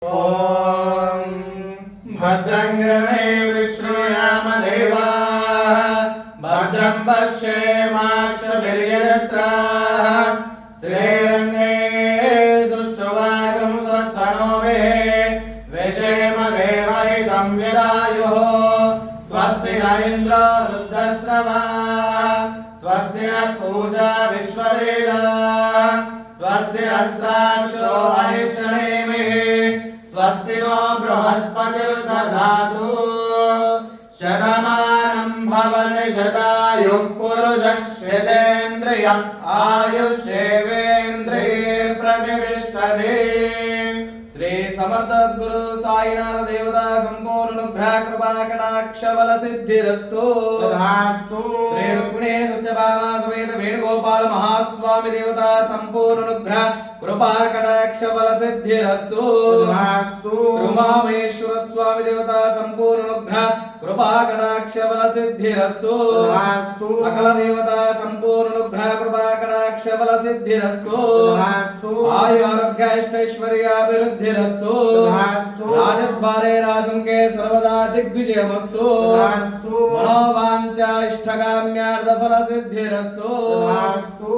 ॐ भद्रं गणेभिः श्रीरामदेवाः भद्रं पश्येमाक्षभिर्यजत्राः श्रीरङ्गे सुष्ठुवागं स्वस्तनोभिः वेशेम देवहितं यदायुः स्वस्ति न इन्द्रो वृद्धश्रवाः स्वस्ति नः पूषा विश्ववेदाः स्वस्ति नस्ताक्षो अरिष्टनेमिः स्वस्ति नो बृहस्पतिर्दधातु शतमानं भवति शतायुः पुरुषः शतेन्द्रिय आयुष्येवेन्द्रिये प्रतिष्ठते। श्री समर्थ गुरु साईनाथ देवता संपूर्ण अनुग्रह कृपा कटाक्ष बल सिद्धिरस्तु तथास्तु। श्री रुक्मिणी सत्यभामा समेत वेणुगोपाल महास्वामी देवता संपूर्ण अनुग्रह कृपा कटाक्ष बल सिद्धिरस्तु तथास्तु। श्री उमामहेश्वर स्वामी देवता संपूर्ण अनुग्रह कृपा कटाक्ष बल सिद्धिरस्तु तथास्तु। सकल देवता संपूर्ण अनुग्रह कृपा कटाक्ष बल सिद्धिरस्तु तथास्तु। आयु आरोग्य अष्टैश्वर्य अभिवृद्धिरस्तु तथास्तु। राजद्वारे राजं के सर्वदा दिग्विजयमस्तु तथास्तु। मनोवांछा इष्टकाम्यार्थ फल सिद्धिरस्तु तथास्तु।